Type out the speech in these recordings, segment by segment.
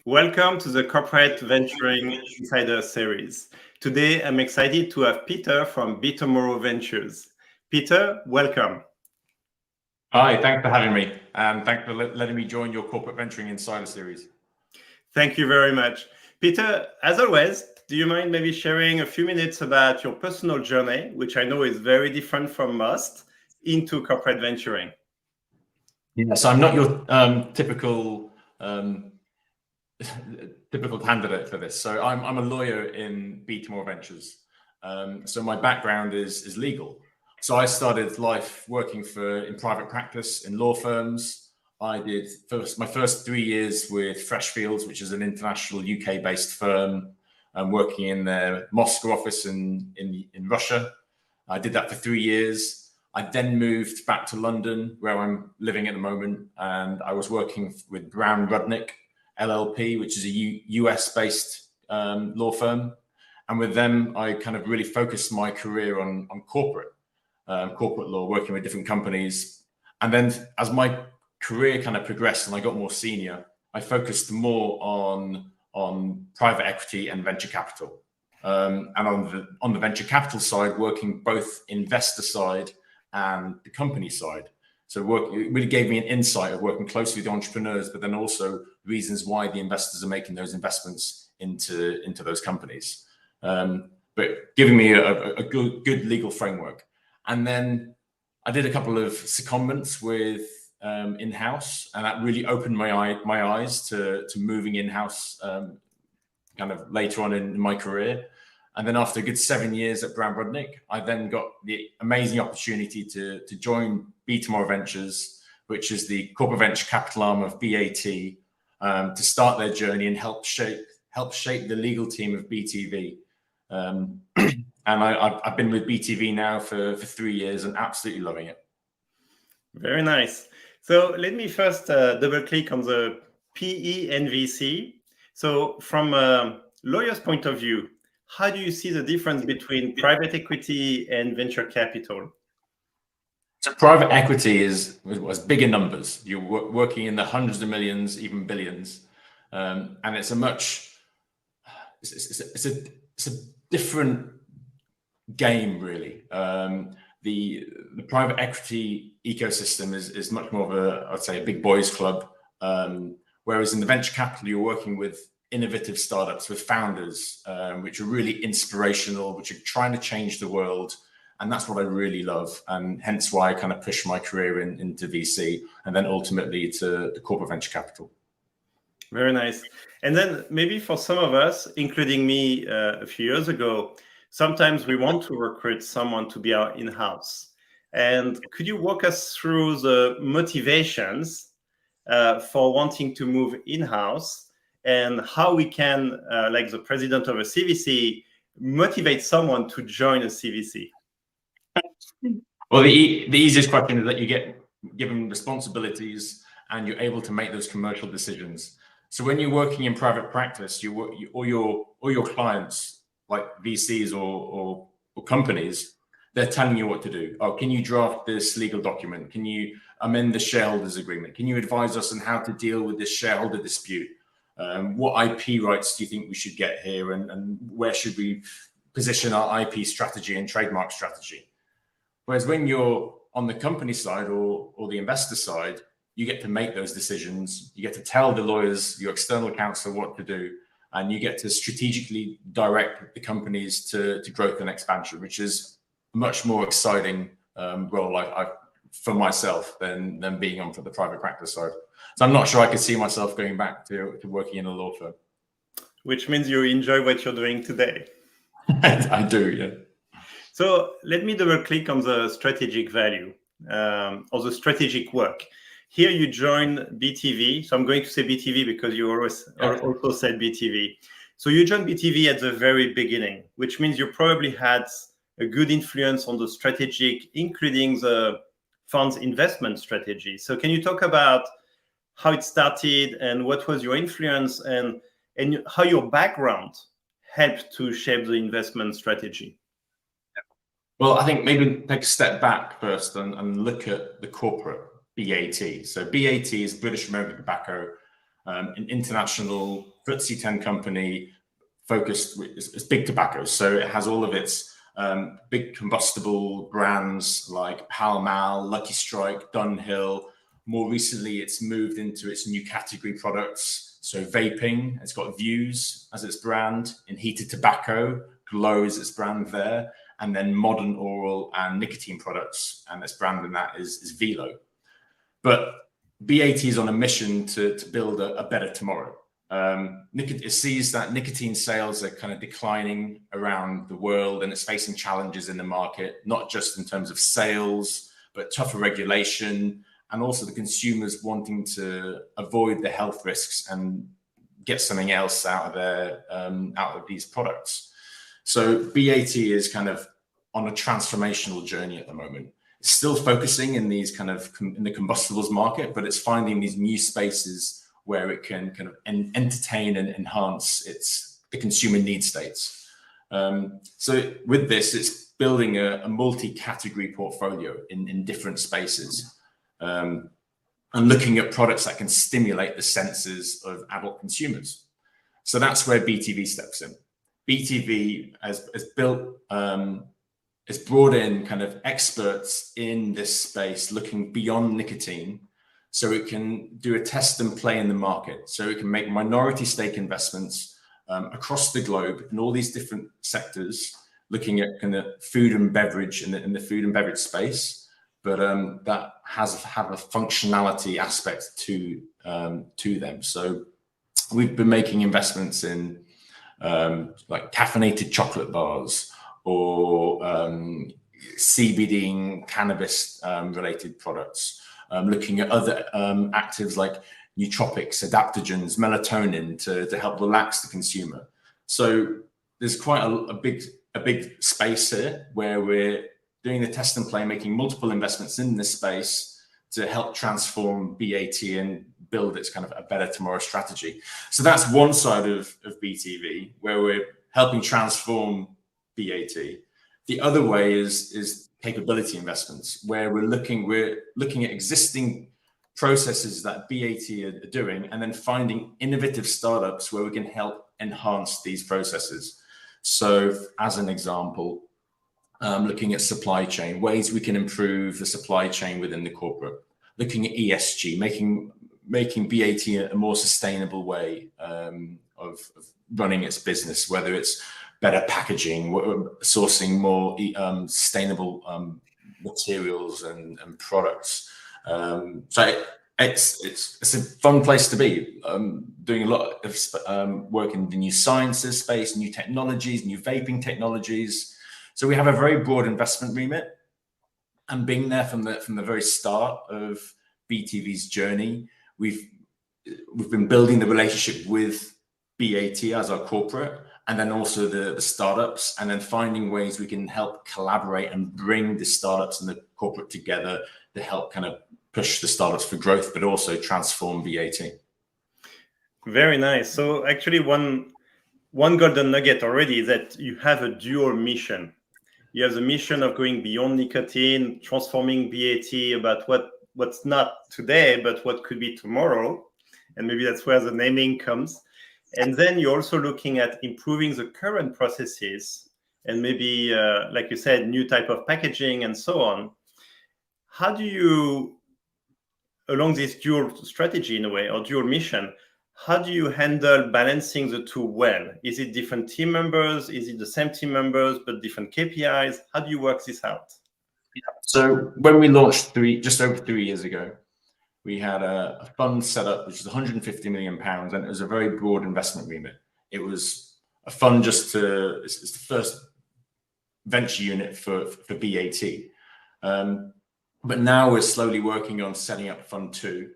Welcome to the Corporate Venturing Insider Series. Today, I'm excited to have Peter from BTomorrow Ventures. Peter, welcome. Hi, thanks for having me, and thanks for letting me join your Corporate Venturing Insider Series. Thank you very much. Peter, as always, do you mind maybe sharing a few minutes about your personal journey, which I know is very different from most, into corporate venturing? Yeah, so I'm not your typical candidate for this. So I'm a lawyer in BTomorrow Ventures. So my background is legal. So I started life working in private practice in law firms. I did my first 3 years with Freshfields, which is an international UK-based firm, working in their Moscow office in Russia. I did that for 3 years. I then moved back to London, where I'm living at the moment, and I was working with Brown Rudnick LLP, which is a US-based law firm. And with them, I kind of really focused my career on corporate law, working with different companies. And then as my career kind of progressed and I got more senior, I focused more on private equity and venture capital. And on the venture capital side, working both investor side and the company side. So it really gave me an insight of working closely with the entrepreneurs, but then also reasons why the investors are making those investments into those companies. But giving me a good legal framework. And then I did a couple of secondments with in-house, and that really opened my eyes to moving in-house kind of later on in my career. And then after a good 7 years at Brown Rudnick, I then got the amazing opportunity to join BTomorrow Ventures, which is the corporate venture capital arm of BAT, to start their journey and help shape the legal team of BTV. And I've been with BTV now for 3 years and absolutely loving it. Very nice. So let me first double click on the PE and VC. So from a lawyer's point of view, how do you see the difference between private equity and venture capital? So private equity was bigger numbers. You're working in the hundreds of millions, even billions, and it's a different game, really. The private equity ecosystem is much more of I'd say a big boys club, whereas in the venture capital you're working with innovative startups with founders, which are really inspirational, which are trying to change the world. And that's what I really love. And hence why I kind of pushed my career into VC and then ultimately to the corporate venture capital. Very nice. And then maybe for some of us, including me a few years ago, sometimes we want to recruit someone to be our in-house. And could you walk us through the motivations for wanting to move in-house, and how we can, like the president of a CVC, motivate someone to join a CVC? Well, the easiest question is that you get given responsibilities and you're able to make those commercial decisions. So when you're working in private practice, all your clients, like VCs or companies, they're telling you what to do. Oh, can you draft this legal document? Can you amend the shareholders agreement? Can you advise us on how to deal with this shareholder dispute? What IP rights do you think we should get here, and where should we position our IP strategy and trademark strategy? Whereas when you're on the company side or the investor side, you get to make those decisions. You get to tell the lawyers, your external counsel, what to do, and you get to strategically direct the companies to growth and expansion, which is a much more exciting role for myself than being on for the private practice side. So I'm not sure I could see myself going back to working in a law firm. Which means you enjoy what you're doing today. I do, yeah. So let me double click on the strategic value or the strategic work. Here you join BTV. So I'm going to say BTV because you also said BTV. So you joined BTV at the very beginning, which means you probably had a good influence on the strategic, including the fund's investment strategy. So can you talk about how it started and what was your influence and how your background helped to shape the investment strategy? Well, I think maybe take a step back first and look at the corporate BAT. So BAT is British American Tobacco, an international FTSE 10 company focused, it's big tobacco. So it has all of its big combustible brands like Pall Mall, Lucky Strike, Dunhill. More recently, it's moved into its new category products. So vaping, it's got Vuse as its brand. In heated tobacco, Glow is its brand there. And then modern oral and nicotine products, and its brand in that is Velo. But BAT is on a mission to build a better tomorrow. It sees that nicotine sales are kind of declining around the world, and it's facing challenges in the market, not just in terms of sales, but tougher regulation, and also the consumers wanting to avoid the health risks and get something else out of these products. So BAT is kind of on a transformational journey at the moment. It's still focusing in these kind of in the combustibles market, but it's finding these new spaces where it can kind of entertain and enhance the consumer need states. So with this, it's building a multi-category portfolio in different spaces, and looking at products that can stimulate the senses of adult consumers. So that's where BTV steps in. BTV has built, it's brought in kind of experts in this space looking beyond nicotine, so it can do a test and play in the market. So it can make minority stake investments across the globe in all these different sectors, looking at kind of food and beverage in the food and beverage space, but that have a functionality aspect to them. So we've been making investments in like caffeinated chocolate bars, or CBD and cannabis related products, looking at other actives like nootropics, adaptogens, melatonin to help relax the consumer. So there's quite a big space here where we're doing the test and play, making multiple investments in this space to help transform BAT and build its kind of a better tomorrow strategy. So that's one side of BTV, where we're helping transform BAT. The other way is capability investments, where we're looking at existing processes that BAT are doing, and then finding innovative startups where we can help enhance these processes. So as an example, looking at supply chain, ways we can improve the supply chain within the corporate, looking at ESG, making BAT a more sustainable way of running its business, whether it's better packaging, sourcing more sustainable materials and products. So it's a fun place to be, doing a lot of work in the new sciences space, new technologies, new vaping technologies. So we have a very broad investment remit, and being there from the very start of BTV's journey, we've been building the relationship with BAT as our corporate, and then also the startups, and then finding ways we can help collaborate and bring the startups and the corporate together to help kind of push the startups for growth, but also transform BAT. Very nice. So actually one golden nugget already is that you have a dual mission. You have the mission of going beyond nicotine, transforming BAT about what's not today, but what could be tomorrow. And maybe that's where the naming comes. And then you're also looking at improving the current processes and maybe, like you said, new type of packaging and so on. How do you, along this dual strategy in a way, or dual mission, how do you handle balancing the two well? Is it different team members? Is it the same team members, but different KPIs? How do you work this out? Yeah. So when we launched just over 3 years ago, we had a fund set up, which was 150 million pounds, and it was a very broad investment remit. It was a fund it's the first venture unit for BAT. But now we're slowly working on setting up Fund 2,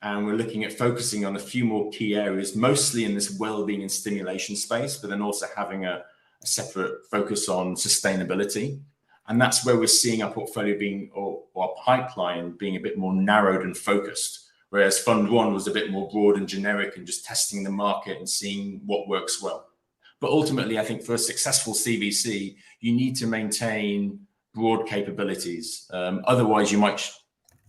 and we're looking at focusing on a few more key areas, mostly in this well-being and stimulation space, but then also having a separate focus on sustainability. And that's where we're seeing our portfolio or our pipeline being a bit more narrowed and focused, whereas Fund 1 was a bit more broad and generic and just testing the market and seeing what works well. But ultimately, I think for a successful CVC, you need to maintain broad capabilities. Otherwise, you might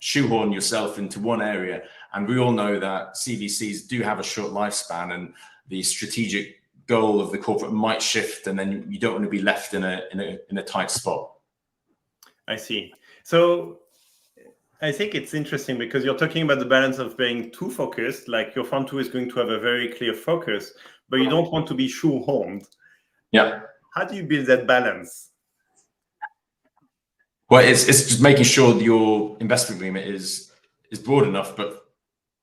shoehorn yourself into one area. And we all know that CVCs do have a short lifespan, and the strategic goal of the corporate might shift, and then you don't want to be left in a tight spot. I see. So I think it's interesting because you're talking about the balance of being too focused, like your fund two is going to have a very clear focus, but you don't want to be shoehorned. Yeah. How do you build that balance? Well, it's just making sure that your investment agreement is broad enough but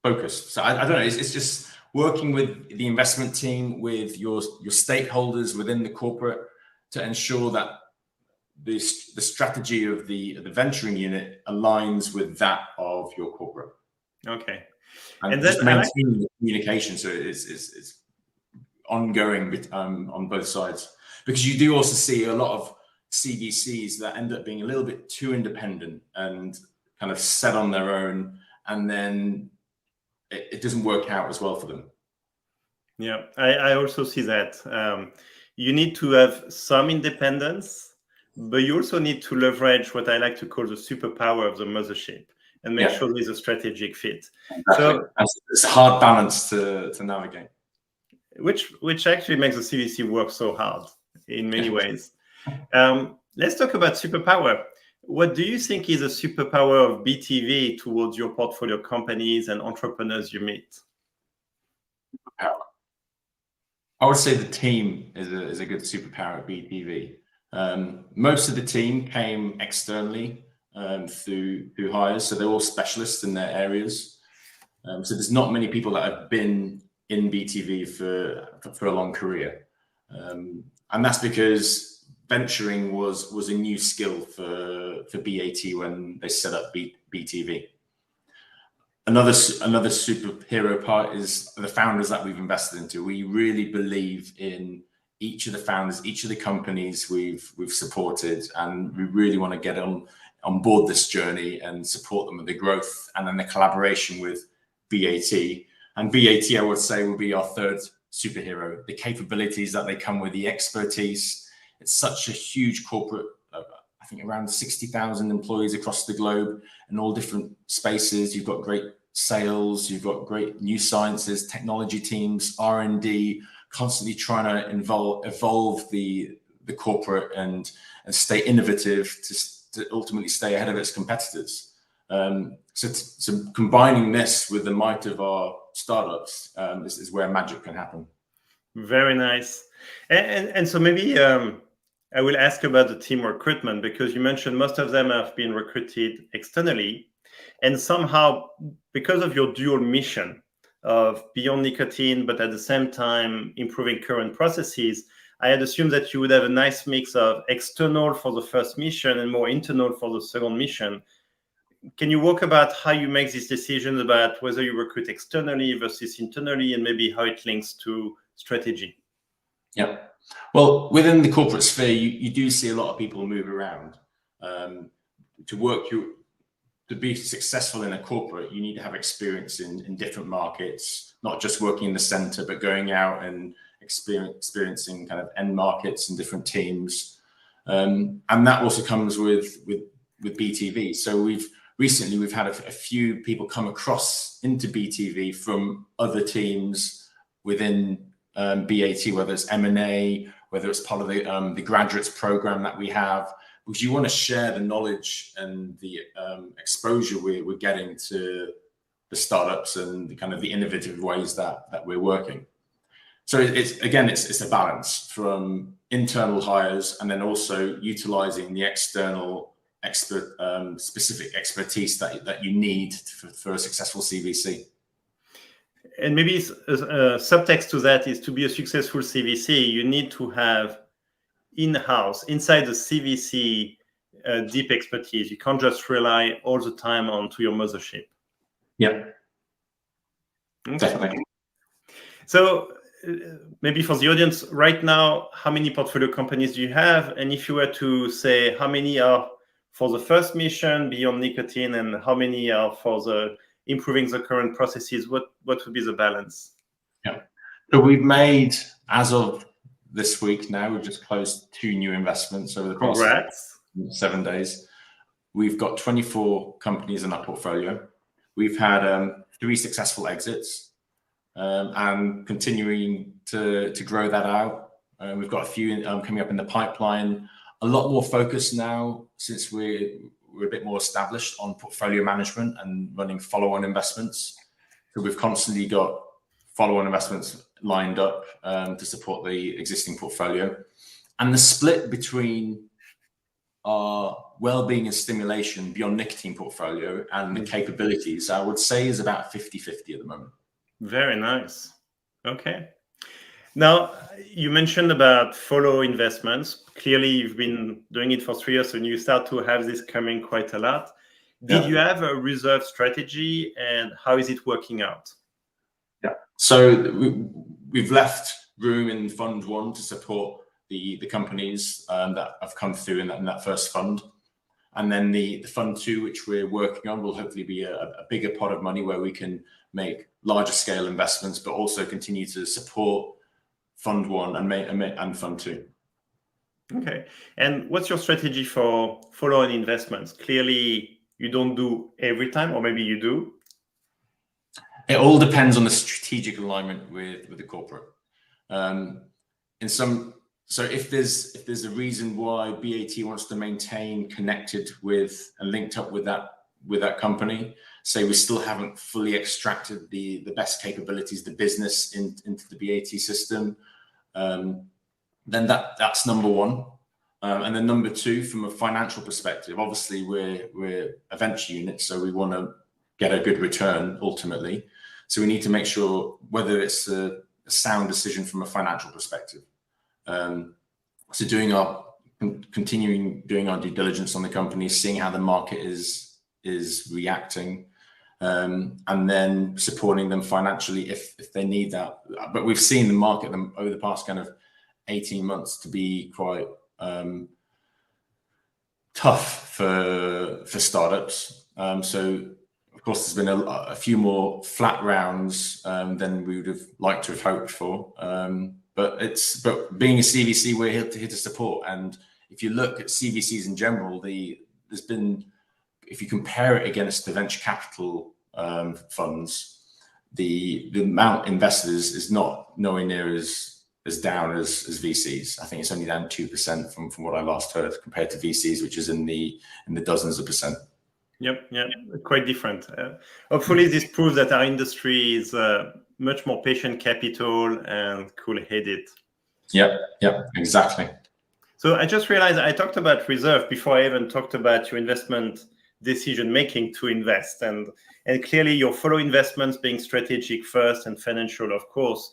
focused. So I don't know. It's just working with the investment team, with your stakeholders within the corporate, to ensure that the strategy of the venturing unit aligns with that of your corporate. Okay. And just maintaining the communication, so it's ongoing on both sides, because you do also see a lot of CVCs that end up being a little bit too independent and kind of set on their own, and then it doesn't work out as well for them. Yeah, I also see that. You need to have some independence, but you also need to leverage what I like to call the superpower of the mothership and make sure there's a strategic fit. Exactly. So it's a hard balance to navigate. Which actually makes the CVC work so hard in many ways. Let's talk about superpower. What do you think is a superpower of BTV towards your portfolio companies and entrepreneurs you meet? I would say the team is a good superpower at BTV. Most of the team came externally through hires, so they're all specialists in their areas. So there's not many people that have been in BTV for a long career, and that's because venturing was a new skill for BAT when they set up BTV. Another superhero part is the founders that we've invested into. We really believe in each of the founders, each of the companies we've supported, and we really want to get on board this journey and support them with the growth and then the collaboration with BAT. And BAT, I would say, will be our third superhero. The capabilities that they come with, the expertise. It's such a huge corporate, I think around 60,000 employees across the globe in all different spaces. You've got great sales, you've got great new sciences, technology teams, R&D, constantly trying to evolve the corporate and stay innovative to ultimately stay ahead of its competitors. So combining this with the might of our startups is where magic can happen. Very nice. And so maybe I will ask about the team recruitment, because you mentioned most of them have been recruited externally. And somehow, because of your dual mission of beyond nicotine, but at the same time improving current processes, I had assumed that you would have a nice mix of external for the first mission and more internal for the second mission. Can you walk about how you make these decisions about whether you recruit externally versus internally, and maybe how it links to strategy? Yeah. Well, within the corporate sphere, you do see a lot of people move around. To be successful in a corporate, you need to have experience in different markets, not just working in the center, but going out and experiencing kind of end markets and different teams. And that also comes with BTV. So we've had a few people come across into BTV from other teams within BAT, whether it's M&A, whether it's part of the graduates program that we have, because you want to share the knowledge and the exposure we're getting to the startups and the kind of the innovative ways that we're working. So it's a balance from internal hires and then also utilizing the external specific expertise that you need for a successful CVC. And maybe subtext to that is, to be a successful CVC, you need to have in-house, inside the CVC, deep expertise. You can't just rely all the time onto your mothership. Yeah, okay. Definitely. So maybe for the audience right now, how many portfolio companies do you have? And if you were to say how many are for the first mission beyond nicotine and how many are for the improving the current processes, what would be the balance? Yeah. So we've made, as of this week now, we've just closed 2 new investments over the past 7 days. We've got 24 companies in our portfolio. We've had 3 successful exits. and continuing to grow that out. We've got a few coming up in the pipeline. A lot more focus now since we're a bit more established on portfolio management and running follow-on investments. So we've constantly got follow-on investments lined up to support the existing portfolio. And the split between our well-being and stimulation beyond nicotine portfolio and the capabilities, I would say, is about 50-50 at the moment. Very nice. Okay. Now, you mentioned about follow investments. Clearly, you've been doing it for 3 years, and you start to have this coming quite a lot. Did you have a reserve strategy, and how is it working out? Yeah. So we've left room in Fund 1 to support the companies that have come through in that first fund. And then the Fund 2, which we're working on, will hopefully be a bigger pot of money where we can make larger scale investments, but also continue to support Fund 1 and Fund 2. Okay. And what's your strategy for follow-on investments? Clearly, you don't do every time, or maybe you do. It all depends on the strategic alignment with the corporate. So if there's a reason why BAT wants to maintain connected with and linked up with that company, say we still haven't fully extracted the best capabilities, the business into the BAT system, then that's number one. And then number two, from a financial perspective, obviously we're a venture unit, so we want to get a good return ultimately. So we need to make sure whether it's a sound decision from a financial perspective. So continuing doing our due diligence on the company, seeing how the market is reacting, and then supporting them financially if they need that. But we've seen the market over the past kind of 18 months to be quite tough for startups. So of course there's been a few more flat rounds than we would have liked to have hoped for. But being a CVC, we're here to support. And if you look at CVCs in general, there's been, if you compare it against the venture capital funds, the amount invested is not nowhere near as down as VCs. I think it's only down 2% from what I last heard compared to VCs, which is in the dozens of percent. Yep, quite different. Hopefully, this proves that our industry is much more patient capital and cool-headed. Yep, exactly. So I just realized I talked about reserve before I even talked about your investment decision making to invest, and clearly your follow investments being strategic first and financial, of course,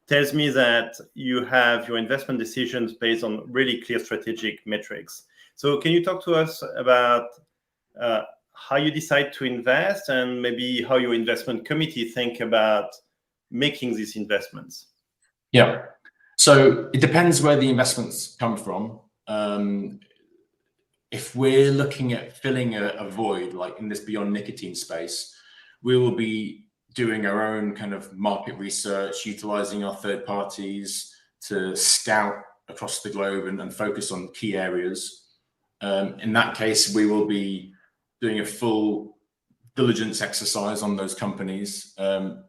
tells me that you have your investment decisions based on really clear strategic metrics. So can you talk to us about how you decide to invest and maybe how your investment committee think about making these investments? Yeah. So it depends where the investments come from. If we're looking at filling a void, like in this beyond nicotine space, we will be doing our own kind of market research, utilizing our third parties to scout across the globe and focus on key areas. In that case, we will be doing a full diligence exercise on those companies,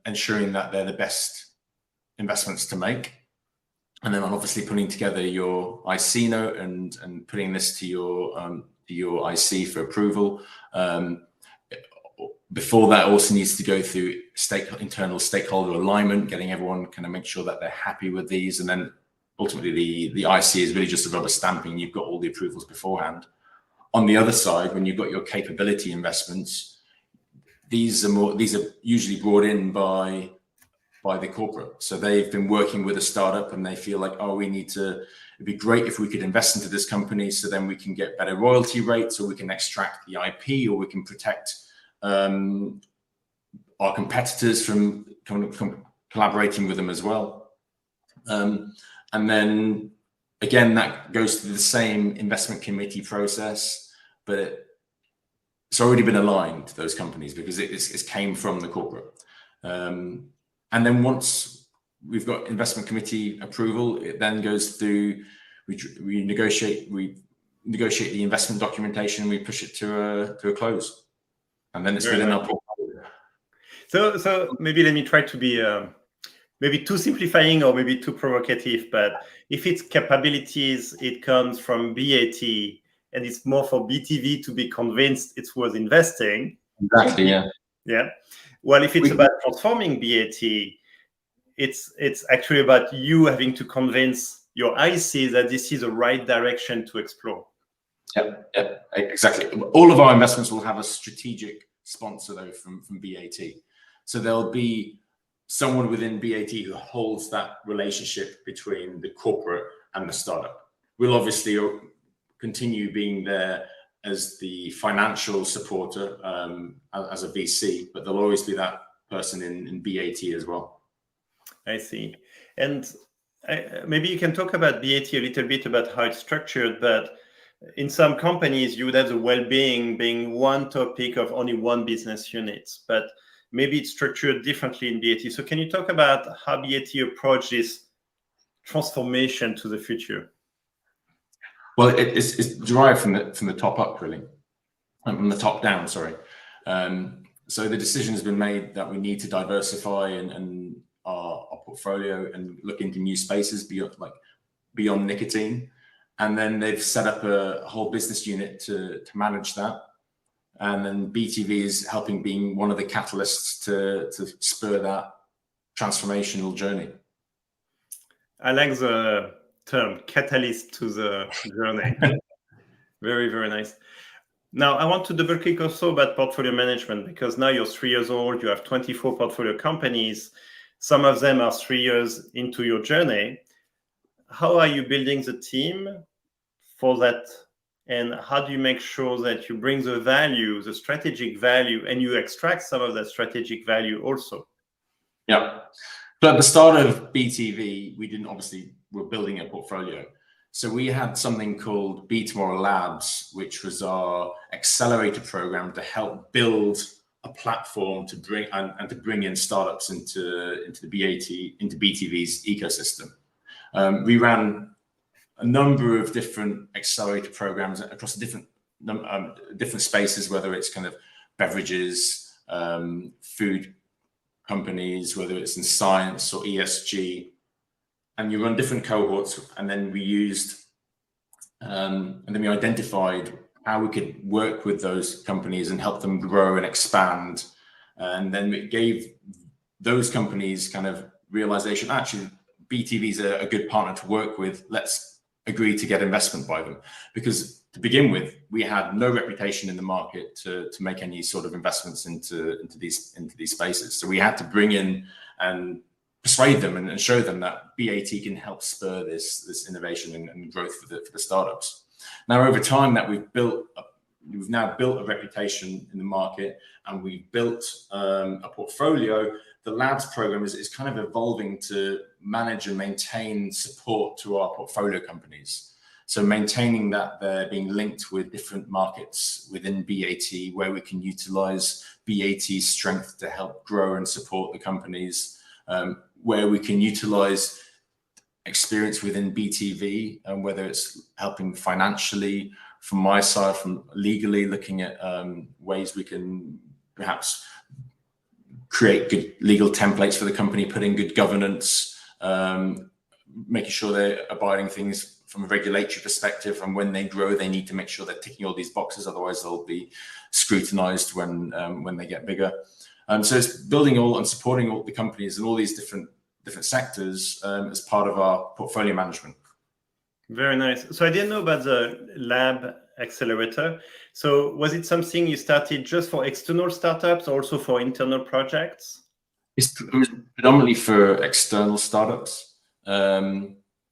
ensuring that they're the best investments to make. And then obviously putting together your IC note and putting this to your IC for approval. Before that, also needs to go through internal stakeholder alignment, getting everyone kind of make sure that they're happy with these. And then ultimately the IC is really just a rubber stamping. You've got all the approvals beforehand. On the other side, when you've got your capability investments, these are usually brought in by the corporate. So they've been working with a startup and they feel like, it'd be great if we could invest into this company so then we can get better royalty rates, or we can extract the IP, or we can protect our competitors from collaborating with them as well. And then again, that goes through the same investment committee process, but it's already been aligned to those companies because it came from the corporate. And then once we've got investment committee approval, it then goes through, we negotiate the investment documentation, we push it to a close. And then it's within our portfolio. So maybe let me try to be maybe too simplifying or maybe too provocative, but if it's capabilities, it comes from BAT, and it's more for BTV to be convinced it's worth investing. Exactly, yeah. Yeah. Well, if it's about transforming BAT, it's actually about you having to convince your IC that this is the right direction to explore. Yep, exactly. All of our investments will have a strategic sponsor, though, from BAT. So there'll be someone within BAT who holds that relationship between the corporate and the startup. We'll obviously continue being there as the financial supporter, as a VC, but there'll always be that person in BAT as well. I see. And maybe you can talk about BAT a little bit, about how it's structured, but in some companies, you would have the well-being being one topic of only one business unit, but maybe it's structured differently in BAT. So can you talk about how BAT approached this transformation to the future? Well, it's derived from the top up, really, from the top down. Sorry. So the decision has been made that we need to diversify and our portfolio and look into new spaces beyond nicotine. And then they've set up a whole business unit to manage that. And then BTV is helping, being one of the catalysts to spur that transformational journey. I like the term catalyst to the journey. Very, very nice. Now, I want to double click also about portfolio management, because now you're 3 years old, you have 24 portfolio companies. Some of them are 3 years into your journey. How are you building the team for that? And how do you make sure that you bring the value, the strategic value, and you extract some of that strategic value also? Yeah. So at the start of BTV, we're building a portfolio. So we had something called BTomorrow Labs, which was our accelerator program to help build a platform to bring in startups into BTV's ecosystem. We ran a number of different accelerator programs across different spaces, whether it's kind of beverages, food companies, whether it's in science or ESG, and you run different cohorts. And then we identified how we could work with those companies and help them grow and expand. And then it gave those companies kind of realization, actually, BTV is a good partner to work with. Let's agree to get investment by them. Because to begin with, we had no reputation in the market to make any sort of investments into these spaces. So we had to bring in and persuade them and show them that BAT can help spur this innovation and growth for the startups. Now, over time, that we've now built a reputation in the market, and we've built a portfolio. The labs program is kind of evolving to manage and maintain support to our portfolio companies. So maintaining that they're being linked with different markets within BAT, where we can utilize BAT's strength to help grow and support the companies, where we can utilize experience within BTV, and whether it's helping financially from my side, from legally, looking at ways we can perhaps create good legal templates for the company, put in good governance, making sure they're abiding things from a regulatory perspective, and when they grow, they need to make sure they're ticking all these boxes. Otherwise, they'll be scrutinized when they get bigger. So it's building all and supporting all the companies in all these different sectors as part of our portfolio management. Very nice. So I didn't know about the lab accelerator. So was it something you started just for external startups, or also for internal projects? It was predominantly for external startups.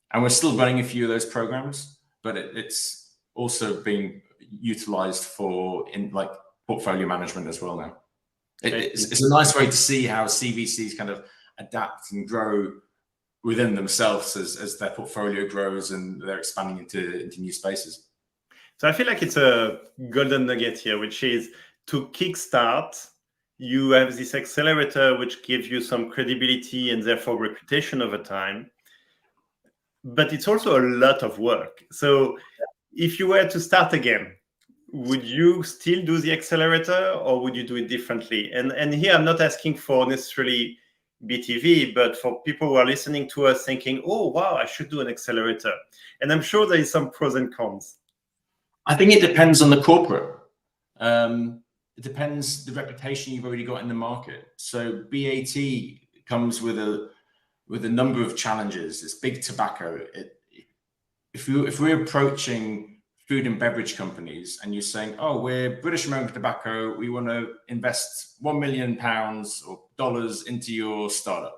And we're still running a few of those programs, but it's also being utilized for portfolio management as well now. It's a nice way to see how CVCs kind of adapt and grow within themselves as their portfolio grows and they're expanding into new spaces. So I feel like it's a golden nugget here, which is to kickstart, you have this accelerator, which gives you some credibility and therefore reputation over time. But it's also a lot of work. So if you were to start again, would you still do the accelerator, or would you do it differently? And here I'm not asking for necessarily BTV, but for people who are listening to us thinking, oh, wow, I should do an accelerator. And I'm sure there is some pros and cons. I think it depends on the corporate. It depends the reputation you've already got in the market. So BAT comes with a number of challenges. It's big tobacco. If we're approaching food and beverage companies and you're saying, oh, we're British American Tobacco, we want to invest £1 million or dollars into your startup.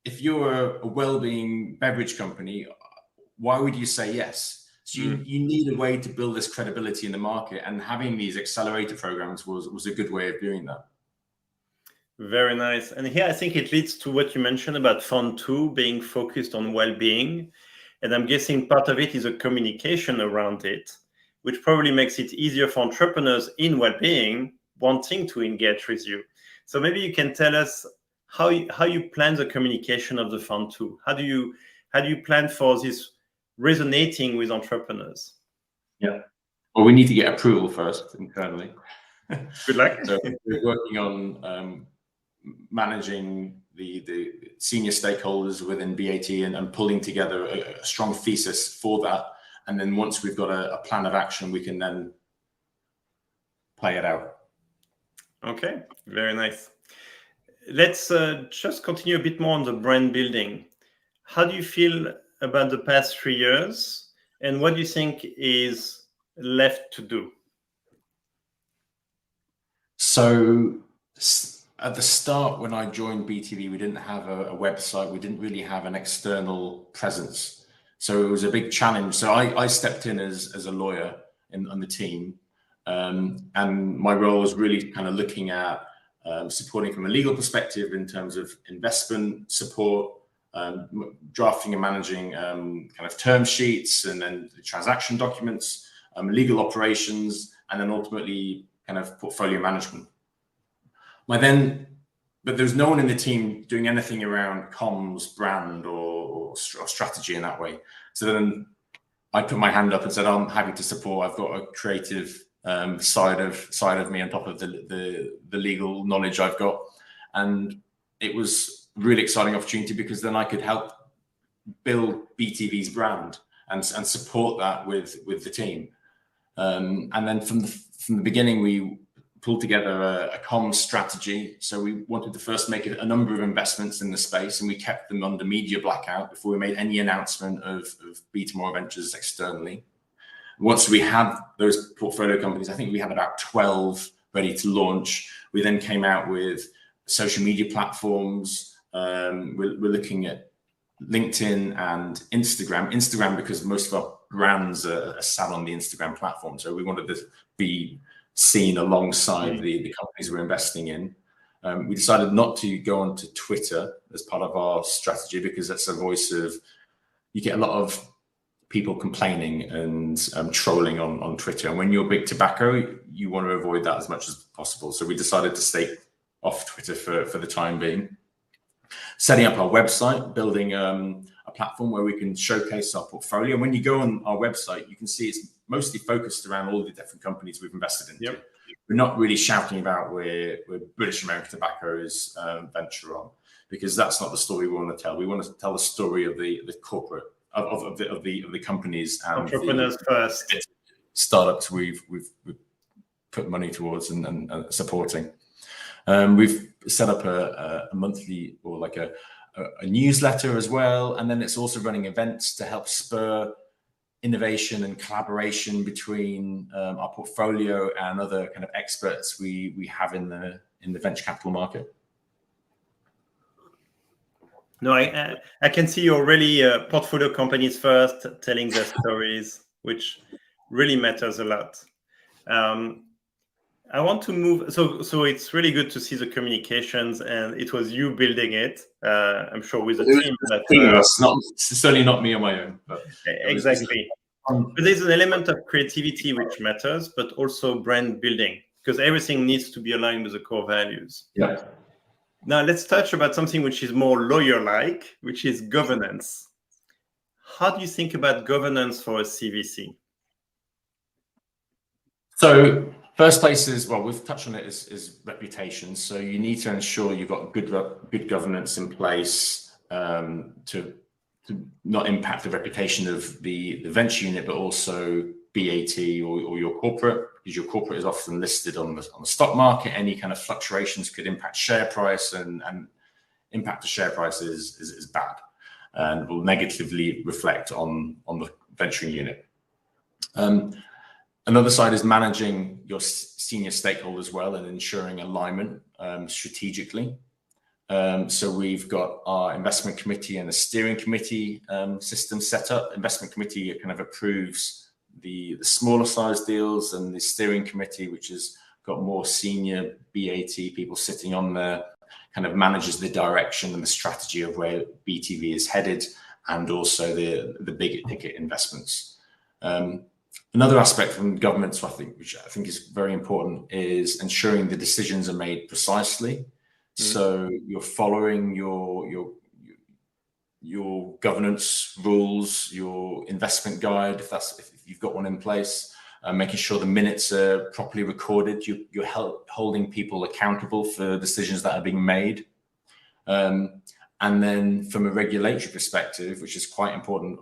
If you're a well-being beverage company, why would you say yes? So you need a way to build this credibility in the market, and having these accelerator programs was a good way of doing that. Very nice. And here I think it leads to what you mentioned about Fund 2 being focused on well-being. And I'm guessing part of it is a communication around it, which probably makes it easier for entrepreneurs in well-being wanting to engage with you. So maybe you can tell us how you plan the communication of the Fund 2. How do you plan for this resonating with entrepreneurs? Yeah. Well, we need to get approval first internally. Good luck. So we're working on managing the senior stakeholders within BAT and pulling together a strong thesis for that. And then once we've got a plan of action, we can then play it out. Okay, very nice. Let's just continue a bit more on the brand building. How do you feel about the past 3 years, and what do you think is left to do? So at the start, when I joined BTV, we didn't have a website. We didn't really have an external presence. So it was a big challenge. So I stepped in as a lawyer on the team. And my role was really kind of looking at supporting from a legal perspective in terms of investment support, drafting and managing kind of term sheets, and then the transaction documents, legal operations, and then ultimately kind of portfolio management. But there's no one in the team doing anything around comms, brand, or strategy in that way. So then I put my hand up and said, I'm happy to support. I've got a creative side of me on top of the legal knowledge I've got. And it was a really exciting opportunity because then I could help build BTV's brand and support that with the team. And then from the beginning, we pulled together a comms strategy. So we wanted to first make a number of investments in the space, and we kept them under media blackout before we made any announcement of BTomorrow Ventures externally. Once we had those portfolio companies, I think we had about 12 ready to launch. We then came out with social media platforms. We're looking at LinkedIn and Instagram. Instagram, because most of our brands are sat on the Instagram platform. So we wanted to be seen alongside the companies we're investing in. We decided not to go onto Twitter as part of our strategy because that's a voice of, you get a lot of people complaining and trolling on Twitter. And when you're big tobacco, you want to avoid that as much as possible. So we decided to stay off Twitter for the time being. Setting up our website, building a platform where we can showcase our portfolio. And when you go on our website, you can see it's mostly focused around all the different companies we've invested in. Yep. We're not really shouting about we're British American Tobacco's venture on, because that's not the story we want to tell. We want to tell the story of the corporate of the companies and entrepreneurs first, startups we've put money towards and supporting. We've set up a monthly or like a newsletter as well, and then it's also running events to help spur innovation and collaboration between our portfolio and other kind of experts we have in the venture capital market. No, I can see you're really portfolio companies first, telling their stories, which really matters a lot. I want to move. So it's really good to see the communications, and it was you building it. I'm sure with the team. Certainly not me on my own. But exactly. But there's an element of creativity which matters, but also brand building, because everything needs to be aligned with the core values. Yeah. Now let's touch about something which is more lawyer-like, which is governance. How do you think about governance for a CVC? So First place is, well, we've touched on it, is reputation. So you need to ensure you've got good governance in place to not impact the reputation of the venture unit, but also BAT or your corporate, because your corporate is often listed on the stock market. Any kind of fluctuations could impact share price, and impact to share price is bad and will negatively reflect on the venturing unit. Another side is managing your senior stakeholders well and ensuring alignment strategically. So we've got our investment committee and a steering committee system set up. Investment committee kind of approves the smaller size deals, and the steering committee, which has got more senior BAT people sitting on there, kind of manages the direction and the strategy of where BTV is headed, and also the big ticket investments. Another aspect from governments, which I think is very important, is ensuring the decisions are made precisely. So you're following your governance rules, your investment guide, if you've got one in place, making sure the minutes are properly recorded. You're holding people accountable for decisions that are being made. And then from a regulatory perspective, which is quite important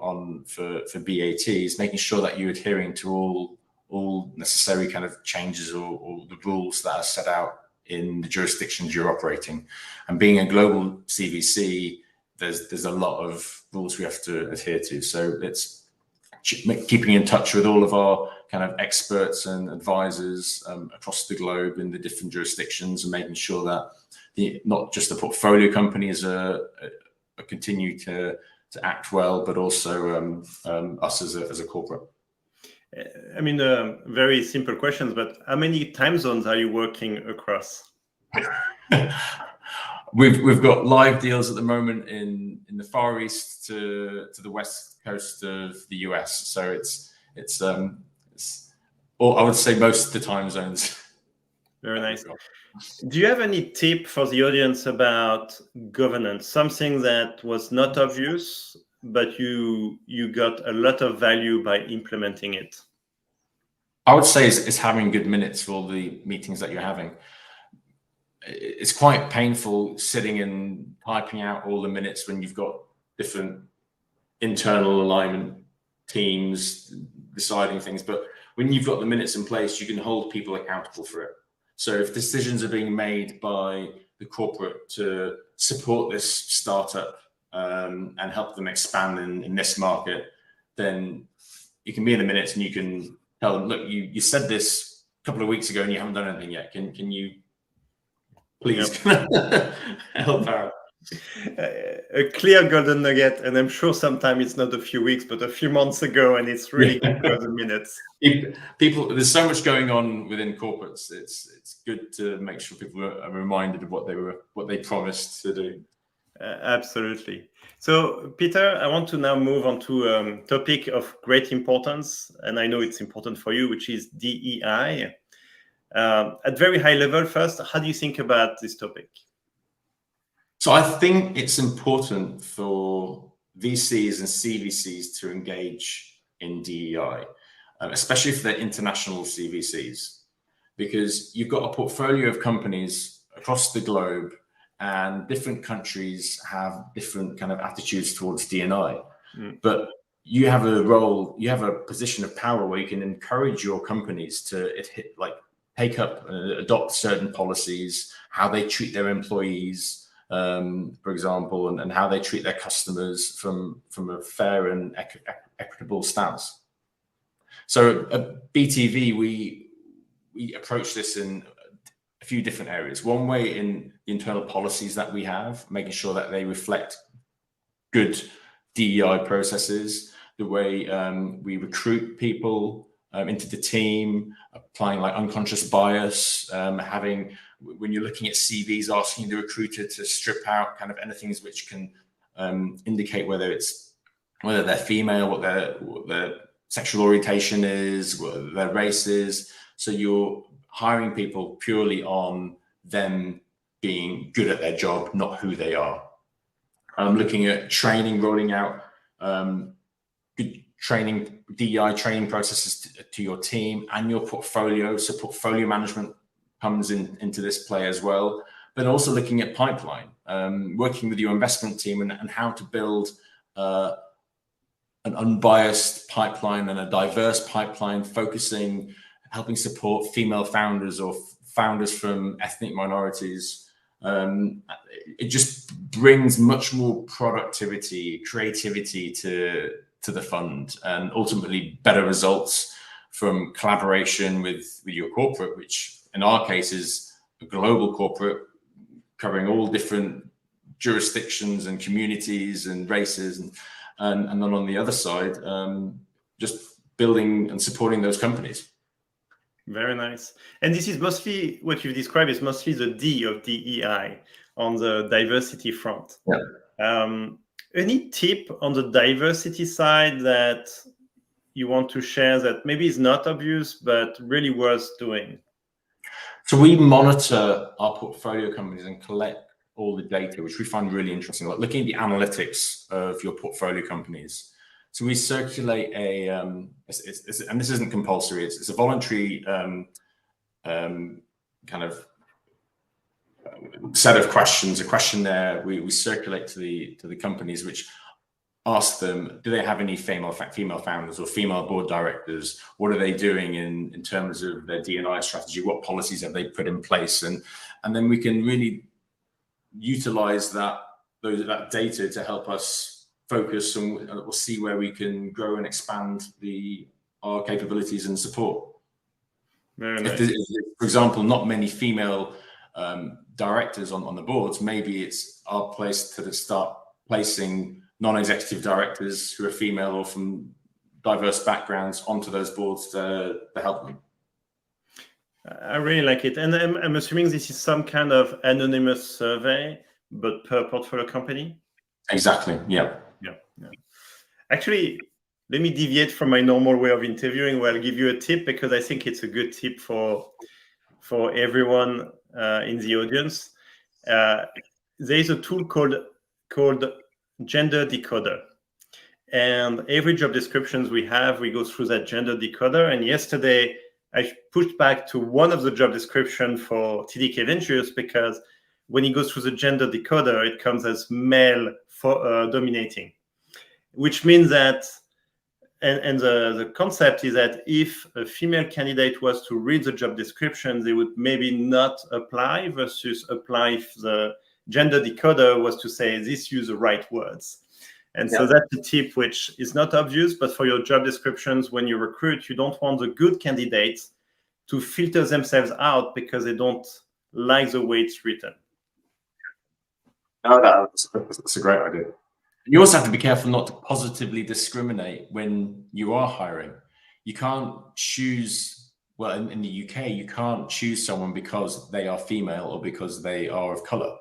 for BATs, making sure that you're adhering to all necessary kind of changes or the rules that are set out in the jurisdictions you're operating. And being a global CVC, there's a lot of rules we have to adhere to. So it's keeping in touch with all of our kind of experts and advisors across the globe in the different jurisdictions, and making sure that not just the portfolio companies continue to act well, but also us as a corporate. I mean, very simple questions, but how many time zones are you working across? We've got live deals at the moment in the Far East to the west coast of the US. So it's or I would say most of the time zones. Very nice. Do you have any tip for the audience about governance? Something that was not obvious, but you got a lot of value by implementing it. I would say is having good minutes for all the meetings that you're having. It's quite painful sitting and typing out all the minutes when you've got different internal alignment teams deciding things. But when you've got the minutes in place, you can hold people accountable for it. So if decisions are being made by the corporate to support this startup and help them expand in this market, then you can be in the minutes and you can tell them, look, you said this a couple of weeks ago and you haven't done anything yet. Can you please help out? A clear golden nugget, and I'm sure sometimes it's not a few weeks, but a few months ago, and it's really good for the minutes. People, there's so much going on within corporates. It's good to make sure people are reminded of what they promised to do. Absolutely. So, Peter, I want to now move on to a topic of great importance, and I know it's important for you, which is DEI. At very high level, first, how do you think about this topic? So I think it's important for VCs and CVCs to engage in DEI, especially if they're international CVCs, because you've got a portfolio of companies across the globe, and different countries have different kind of attitudes towards D&I. But you have a role, you have a position of power where you can encourage your companies to take up and adopt certain policies, how they treat their employees, for example, and how they treat their customers from a fair and equitable stance. So at BTV, we approach this in a few different areas. One way in the internal policies that we have, making sure that they reflect good DEI processes, the way we recruit people into the team, applying like unconscious bias, when you're looking at CVs, asking the recruiter to strip out kind of anything which can indicate whether they're female, what their sexual orientation is, what their race is. So you're hiring people purely on them being good at their job, not who they are. Looking at training, rolling out training, DEI training processes to your team and your portfolio. So portfolio management comes into this play as well. But also looking at pipeline, working with your investment team and how to build an unbiased pipeline and a diverse pipeline, helping support female founders or founders from ethnic minorities. It just brings much more productivity, creativity to the fund, and ultimately better results from collaboration with your corporate, which in our case is a global corporate covering all different jurisdictions and communities and races, and then on the other side, just building and supporting those companies. Very nice. And this is mostly what you've described is mostly the D of DEI on the diversity front. Yeah. Any tip on the diversity side that you want to share that maybe is not obvious, but really worth doing? So we monitor our portfolio companies and collect all the data, which we find really interesting, like looking at the analytics of your portfolio companies. So we circulate and this isn't compulsory, it's a voluntary kind of set of questions, a questionnaire we circulate to the companies, which ask them, do they have any female founders or female board directors? What are they doing in terms of their D&I strategy? What policies have they put in place? And then we can really utilize that data to help us focus, and we'll see where we can grow and expand our capabilities and support. Very nice. If, for example, not many female directors on the boards, maybe it's our place to start placing non-executive directors who are female or from diverse backgrounds onto those boards to help them. I really like it. And I'm assuming this is some kind of anonymous survey, but per portfolio company? Exactly, yeah. Yeah. Actually, let me deviate from my normal way of interviewing, where I'll give you a tip, because I think it's a good tip for everyone in the audience. There is a tool called Gender Decoder. And every job descriptions we go through that Gender Decoder. And yesterday, I pushed back to one of the job description for TDK Ventures, because when he goes through the Gender Decoder, it comes as male dominating, which means that, and the concept is that if a female candidate was to read the job description, they would maybe not apply, versus apply if the Gender Decoder was to say, this use the right words. And so that's a tip which is not obvious, but for your job descriptions, when you recruit, you don't want the good candidates to filter themselves out because they don't like the way it's written. No, that's a great idea. You also have to be careful not to positively discriminate when you are hiring. You can't choose, well, in the UK, you can't choose someone because they are female or because they are of color.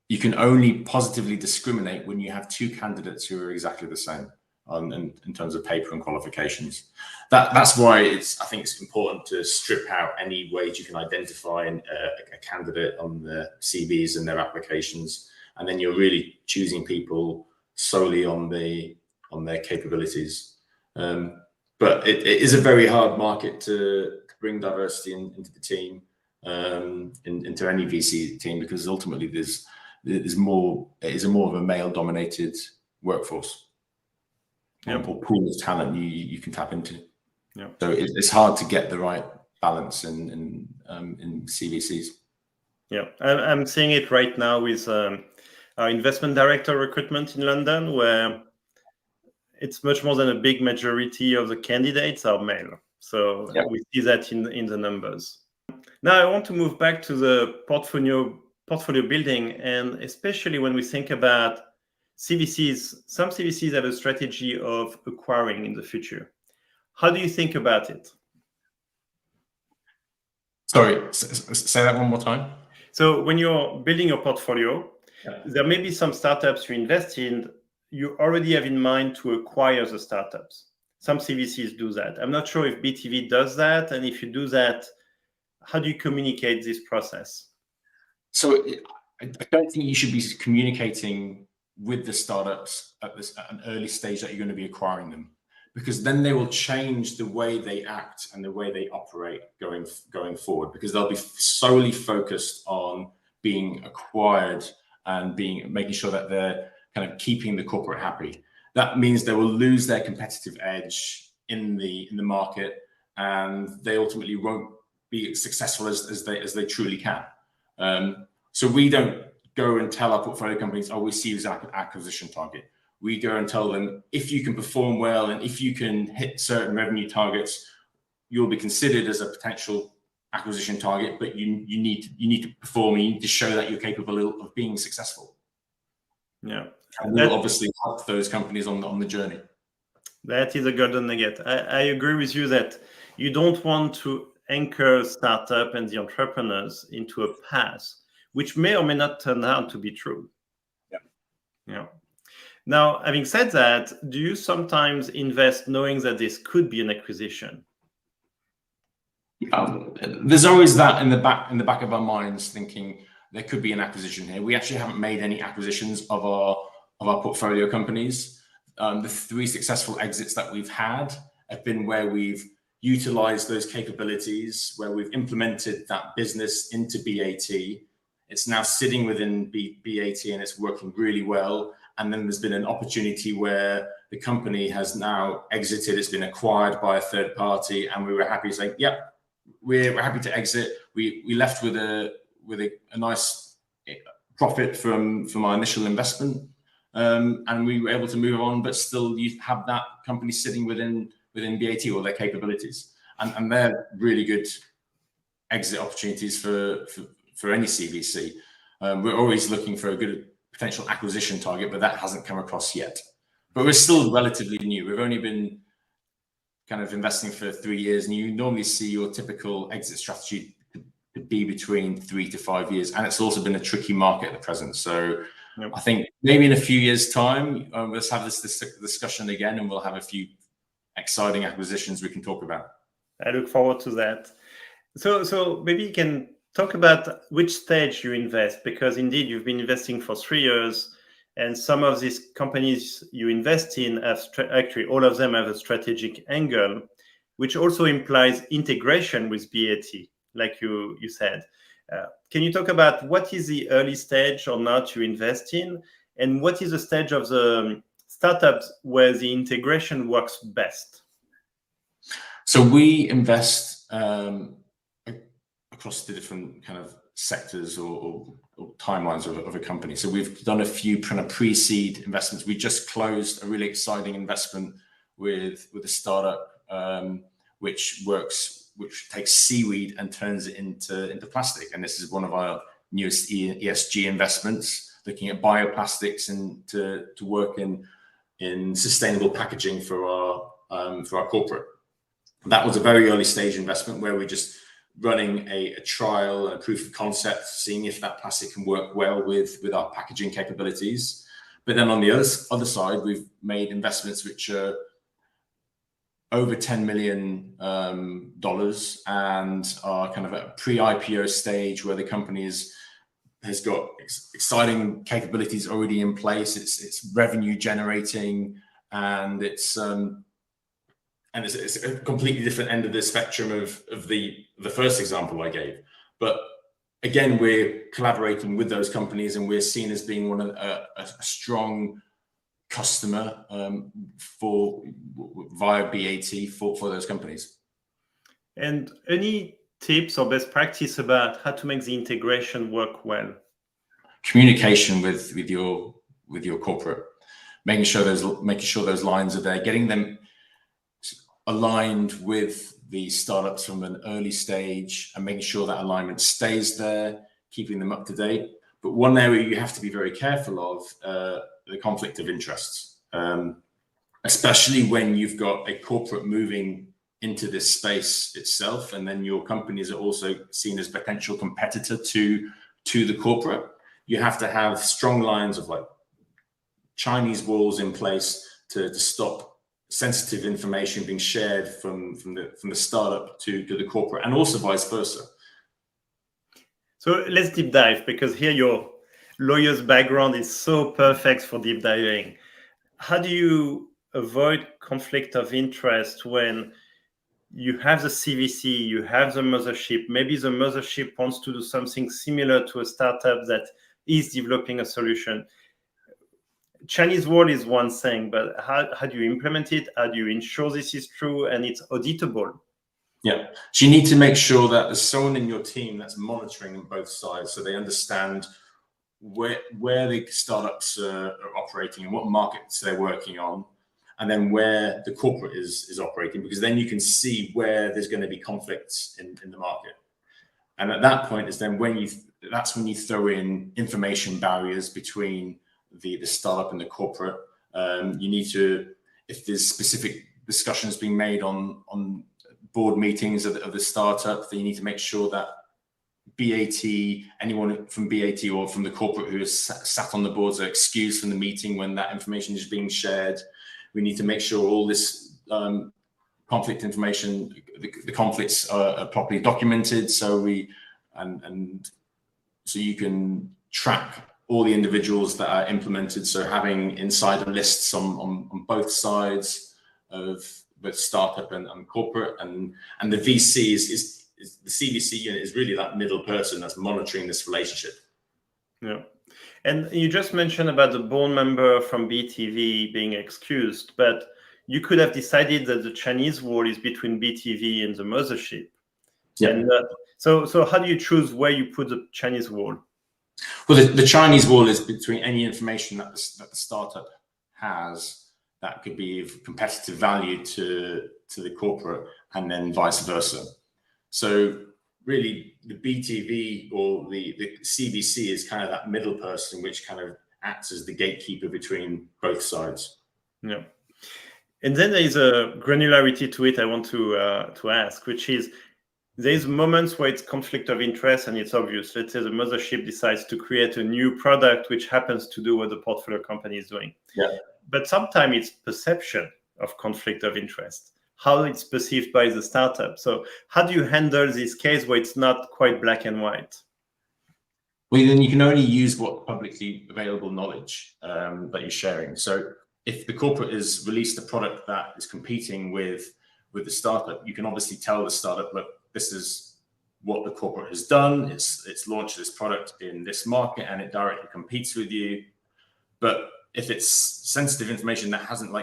You can only positively discriminate when you have two candidates who are exactly the same in terms of paper and qualifications. That's why I think it's important to strip out any ways you can identify a candidate on the CVs and their applications, and then you're really choosing people solely on their capabilities. But it is a very hard market to bring diversity into the team, into any VC team, because ultimately it is more of a male-dominated workforce. Or pool of talent you can tap into. Yeah. So it's hard to get the right balance in CVCs. Yeah, I'm seeing it right now with our investment director recruitment in London, where it's much more than a big majority of the candidates are male. So we see that in the numbers. Now I want to move back to the portfolio building, and especially when we think about CVCs, some CVCs have a strategy of acquiring in the future. How do you think about it? Sorry, say that one more time. So when you're building your portfolio, there may be some startups you invest in, you already have in mind to acquire the startups. Some CVCs do that. I'm not sure if BTV does that, and if you do that, how do you communicate this process? So I don't think you should be communicating with the startups at an early stage that you're going to be acquiring them, because then they will change the way they act and the way they operate going forward, because they'll be solely focused on being acquired and making sure that they're kind of keeping the corporate happy. That means they will lose their competitive edge in the market, and they ultimately won't be as successful as they truly can. So we don't go and tell our portfolio companies, oh, we see you as an acquisition target. We go and tell them, if you can perform well and if you can hit certain revenue targets, you'll be considered as a potential acquisition target, but you need to perform, you need to show that you're capable of being successful. Yeah. And we'll obviously help those companies on the journey. That is a golden nugget. I agree with you that you don't want to anchor startup and the entrepreneurs into a path which may or may not turn out to be true. Yeah. Now, having said that, do you sometimes invest knowing that this could be an acquisition? There's always that in the back of our minds, thinking there could be an acquisition here. We actually haven't made any acquisitions of our portfolio companies. The 3 successful exits that we've had have been where we've utilized those capabilities, where we've implemented that business into BAT. It's now sitting within BAT and it's working really well. And then there's been an opportunity where the company has now exited. It's been acquired by a third party, and we were happy to say, yep, we're happy to exit. We left with a nice profit from our initial investment, and we were able to move on. But still, you have that company sitting within BAT or their capabilities, and they're really good exit opportunities for any CVC. We're always looking for a good potential acquisition target, but that hasn't come across yet. But we're still relatively new. We've only been kind of investing for 3 years, and you normally see your typical exit strategy to be between 3 to 5 years. And it's also been a tricky market at the present. So yep. I think maybe in a few years' time, let's have this discussion again, and we'll have a few exciting acquisitions we can talk about. I look forward to that. So maybe you can talk about which stage you invest, because indeed you've been investing for 3 years, and some of these companies you invest in have actually all of them have a strategic angle, which also implies integration with BAT, like you said. Can you talk about what is the early stage or not you invest in, and what is the stage of the startups where the integration works best? So we invest across the different kind of sectors or timelines of a company. So we've done a few kind of pre-seed investments. We just closed a really exciting investment with a startup which takes seaweed and turns it into plastic. And this is one of our newest ESG investments, looking at bioplastics and to work in sustainable packaging for our corporate. That was a very early stage investment where we just running a trial and a proof of concept, seeing if that plastic can work well with our packaging capabilities. But then on the other side, we've made investments which are over $10 million and are kind of at a pre-IPO stage where the company has got exciting capabilities already in place. It's revenue generating, and it's a completely different end of the spectrum of the first example I gave. But again, we're collaborating with those companies, and we're seen as being one of a strong customer via BAT for those companies. And any tips or best practice about how to make the integration work well? Communication with your corporate, making sure those lines are there, getting them aligned with the startups from an early stage, and making sure that alignment stays there, keeping them up to date. But one area you have to be very careful of, the conflict of interests, especially when you've got a corporate moving into this space itself, and then your companies are also seen as potential competitor to the corporate. You have to have strong lines of like Chinese walls in place to stop sensitive information being shared from the startup to the corporate, and also vice versa. So let's deep dive, because here you're lawyer's background is so perfect for deep diving. How do you avoid conflict of interest when you have the CVC, you have the mothership, maybe the mothership wants to do something similar to a startup that is developing a solution? Chinese wall is one thing, but how do you implement it? How do you ensure this is true and it's auditable? Yeah, so you need to make sure that there's someone in your team that's monitoring on both sides, so they understand where the startups are operating and what markets they're working on, and then where the corporate is operating, because then you can see where there's going to be conflicts in the market. And at that point is then that's when you throw in information barriers between the startup and the corporate. You need to, if there's specific discussions being made on board meetings of the startup, then you need to make sure that BAT, anyone from BAT or from the corporate who has sat on the boards are excused from the meeting when that information is being shared. We need to make sure all this conflict information, the conflicts are properly documented, so so you can track all the individuals that are implemented. So having insider lists on both sides of both startup and corporate, and the VC is the CVC unit is really that middle person that's monitoring this relationship. Yeah. And you just mentioned about the board member from BTV being excused, but you could have decided that the Chinese wall is between BTV and the mothership. Yeah. And so how do you choose where you put the Chinese wall? Well, the Chinese wall is between any information that the startup has that could be of competitive value to the corporate, and then vice versa. So really, the BTV or the CVC is kind of that middle person, which kind of acts as the gatekeeper between both sides. Yeah. And then there is a granularity to it I want to ask, which is there's moments where it's conflict of interest and it's obvious. Let's say the mothership decides to create a new product which happens to do what the portfolio company is doing. Yeah. But sometimes it's perception of conflict of interest, how it's perceived by the startup. So how do you handle this case where it's not quite black and white? Well, then you can only use what publicly available knowledge that you're sharing. So if the corporate has released a product that is competing with the startup, you can obviously tell the startup, look, this is what the corporate has done. It's launched this product in this market and it directly competes with you. But if it's sensitive information that hasn't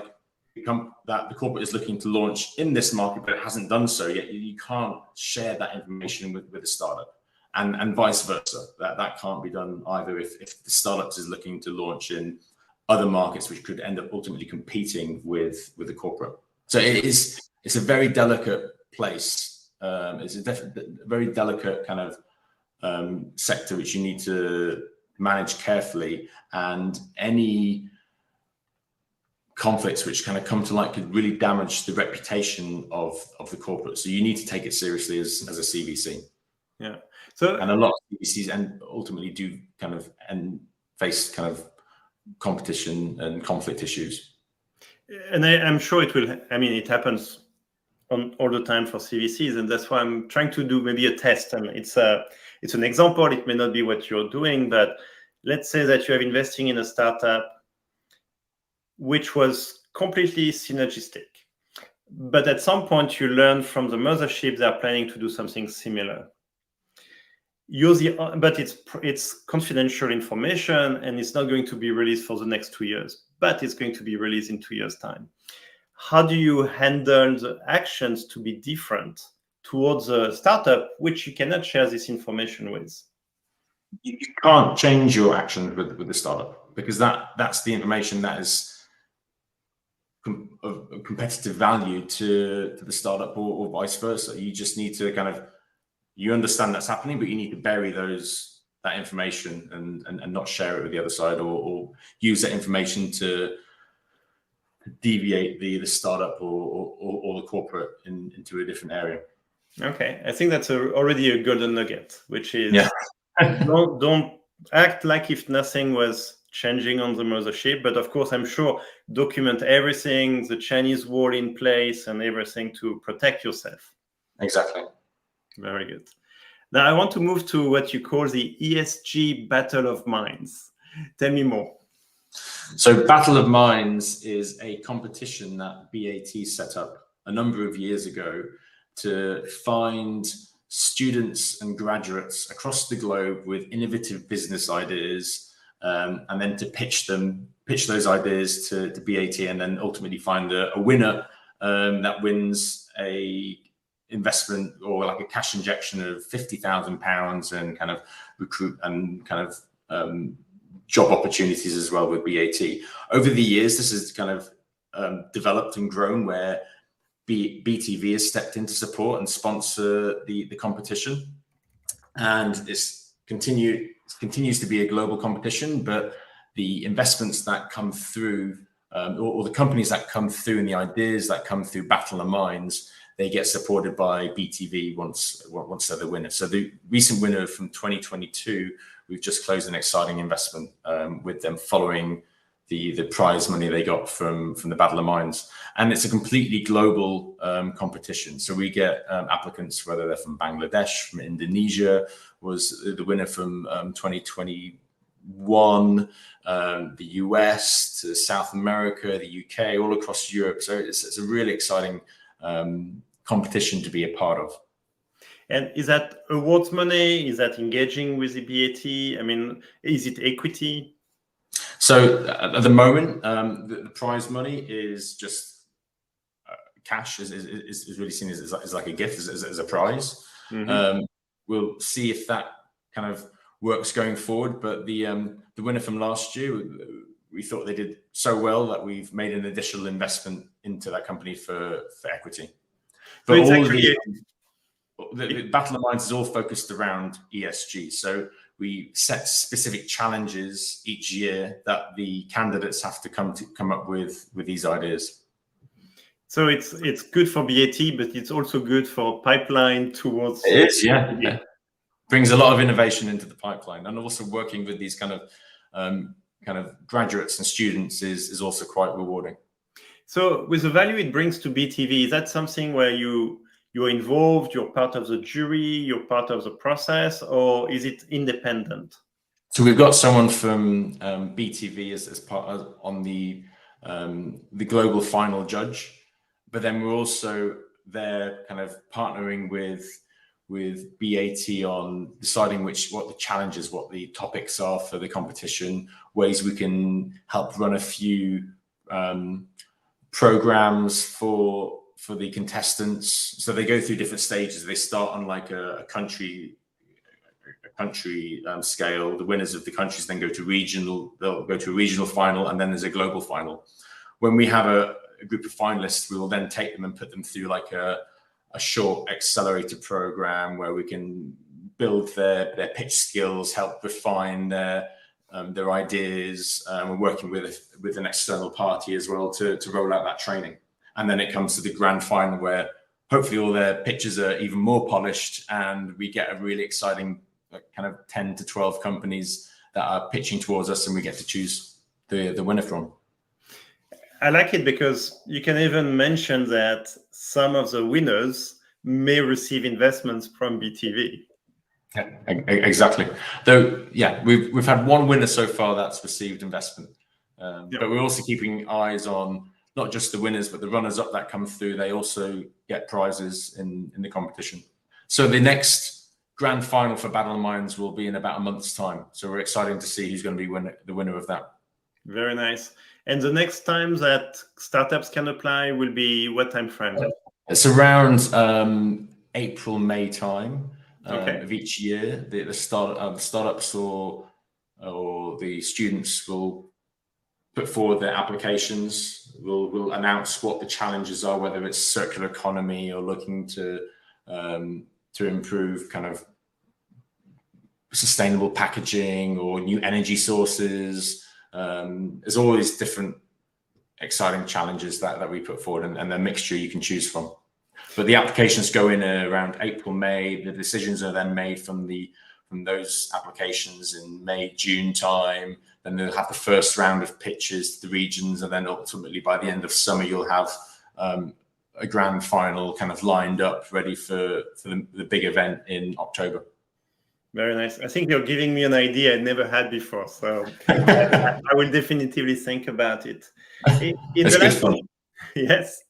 become that the corporate is looking to launch in this market, but it hasn't done so yet, you can't share that information with the startup, and vice versa. That can't be done either if the startup is looking to launch in other markets, which could end up ultimately competing with the corporate. So it's a very delicate place. It's a very delicate kind of sector which you need to manage carefully, and any conflicts which kind of come to light could really damage the reputation of the corporate. So you need to take it seriously as a CVC. Yeah. And a lot of CVCs and ultimately do kind of face kind of competition and conflict issues. And I'm sure it will. I mean, it happens all the time for CVCs, and that's why I'm trying to do maybe a test. And it's an example. It may not be what you're doing, but let's say that you have investing in a startup which was completely synergistic. But at some point, you learn from the mothership they're planning to do something similar. But it's confidential information, and it's not going to be released for the next 2 years, but it's going to be released in 2 years' time. How do you handle the actions to be different towards a startup which you cannot share this information with? You can't change your actions with the startup, because that's the information that is of competitive value to the startup, or vice versa. You just need to you understand that's happening, but you need to bury that information and not share it with the other side, or use that information to deviate the startup or the corporate into a different area. Okay, I think that's already a golden nugget, which is don't act like if nothing was changing on the mothership, but of course, I'm sure document everything, the Chinese wall in place and everything to protect yourself. Exactly. Very good. Now I want to move to what you call the ESG battle of minds. Tell me more. So Battle of Minds is a competition that BAT set up a number of years ago to find students and graduates across the globe with innovative business ideas, and then to pitch those ideas to BAT, and then ultimately find a winner that wins a investment or like a cash injection of £50,000 and kind of recruit and kind of job opportunities as well with BAT. Over the years, this has kind of developed and grown where BTV has stepped in to support and sponsor the competition, and this continues to be a global competition. But the investments that come through, or the companies that come through, and the ideas that come through Battle of Minds, they get supported by BTV once they're the winner. So the recent winner from 2022, we've just closed an exciting investment with them following the prize money they got from the Battle of Minds. And it's a completely global competition. So we get applicants, whether they're from Bangladesh, from Indonesia, was the winner from 2021, the US, to South America, the UK, all across Europe. So it's a really exciting competition to be a part of. And is that awards money? Is that engaging with the BAT? I mean, is it equity? So at the moment, the prize money is just cash. Is really seen as like a gift, as a prize. Mm-hmm. We'll see if that kind of works going forward. But the winner from last year, we thought they did so well that we've made an additional investment into that company for equity. But so all the Battle of Minds is all focused around ESG. So we set specific challenges each year that the candidates have to come up with these ideas. So it's good for BAT, but it's also good for pipeline towards. It is, yeah. Brings a lot of innovation into the pipeline, and also working with these kind of graduates and students is also quite rewarding. So with the value it brings to BTV, is that something where you're involved, you're part of the jury, you're part of the process, or is it independent? So we've got someone from BTV as part on the global final judge, but then we're also there kind of partnering with BAT on deciding what the challenges, what the topics are for the competition, ways we can help run a few programs for the contestants. So they go through different stages. They start on like a country scale. The winners of the countries then go to regional. They'll go to a regional final, and then there's a global final. When we have a group of finalists, we will then take them and put them through like a short accelerator program where we can build their pitch skills, help refine their ideas. We're working with an external party as well to roll out that training. And then it comes to the grand final where hopefully all their pitches are even more polished, and we get a really exciting kind of 10 to 12 companies that are pitching towards us, and we get to choose the winner from. I like it because you can even mention that some of the winners may receive investments from BTV. Yeah, exactly. Though, yeah, we've had one winner so far that's received investment, but we're also keeping eyes on not just the winners, but the runners-up that come through. They also get prizes in the competition. So the next grand final for Battle of Minds will be in about a month's time. So we're excited to see who's going to be the winner of that. Very nice. And the next time that startups can apply will be what time frame? It's around April, May time of each year. The startups or the students will put forward their applications. We'll announce what the challenges are, whether it's circular economy or looking to improve kind of sustainable packaging or new energy sources. There's always different exciting challenges that we put forward, and the mixture you can choose from. But the applications go in around April, May. The decisions are then made from those applications in May, June time. Then they'll have the first round of pitches to the regions, and then ultimately by the end of summer you'll have a grand final kind of lined up, ready for the big event in October. Very nice. I think you're giving me an idea I never had before, so I will definitively think about it. It's good fun. Yes.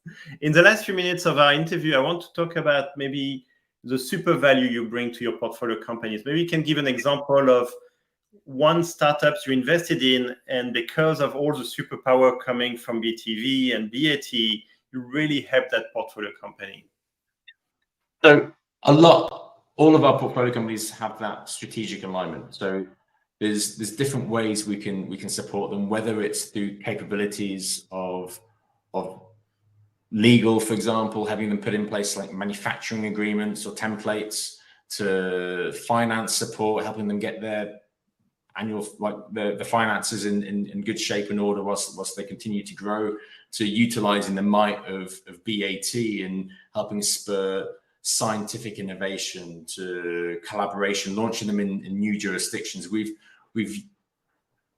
In the last few minutes of our interview, I want to talk about maybe the super value you bring to your portfolio companies. Maybe you can give an example of one startup you invested in, and because of all the superpower coming from BTV and BAT, you really helped that portfolio company. So all of our portfolio companies have that strategic alignment. So there's different ways we can support them, whether it's through capabilities of legal, for example, having them put in place like manufacturing agreements or templates, to finance support, helping them get their annual, like the finances in good shape and order whilst they continue to grow, to utilizing the might of BAT and helping spur scientific innovation, to collaboration, launching them in new jurisdictions. We've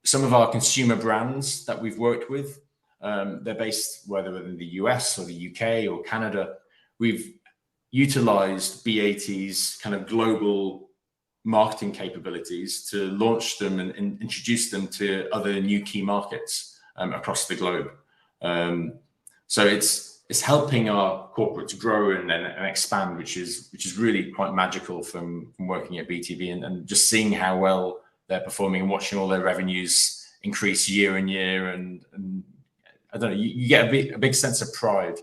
some of our consumer brands that we've worked with, they're based whether in the US or the UK or Canada. We've utilized BAT's kind of global marketing capabilities to launch them and introduce them to other new key markets across the globe. So it's helping our corporates grow and expand, which is really quite magical from working at BTV and just seeing how well they're performing and watching all their revenues increase year on year. And I don't know, you get a big sense of pride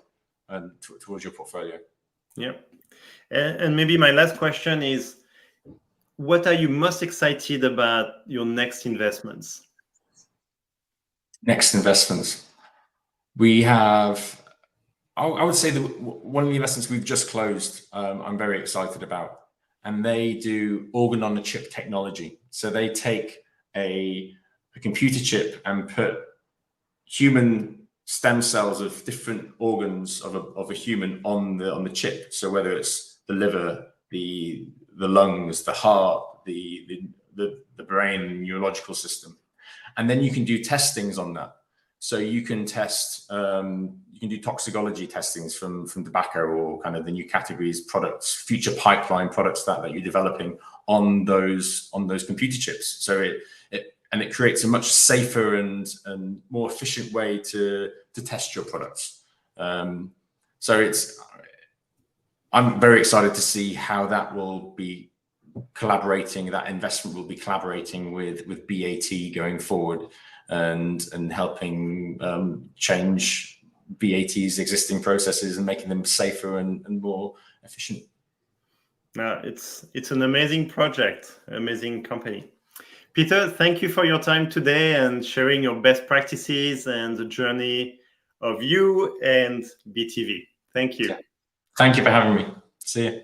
towards your portfolio. Yeah. And maybe my last question is, what are you most excited about your next investments? Next investments. We have, I would say that one of the investments we've just closed, I'm very excited about, and they do organ-on-a-chip technology. So they take a computer chip and put human stem cells of different organs of a human on the chip. So whether it's the liver, the lungs, the heart, the brain, neurological system, and then you can do testings on that. So you can test, you can do toxicology testings from tobacco or kind of the new categories, products, future pipeline products that you're developing on those computer chips. So it creates a much safer and more efficient way to test your products. So I'm very excited to see how that will be collaborating, that investment will be collaborating with BAT going forward and helping change BAT's existing processes and making them safer and more efficient. It's an amazing project, amazing company. Peter, thank you for your time today and sharing your best practices and the journey of you and BTV. Thank you. Thank you for having me. See you.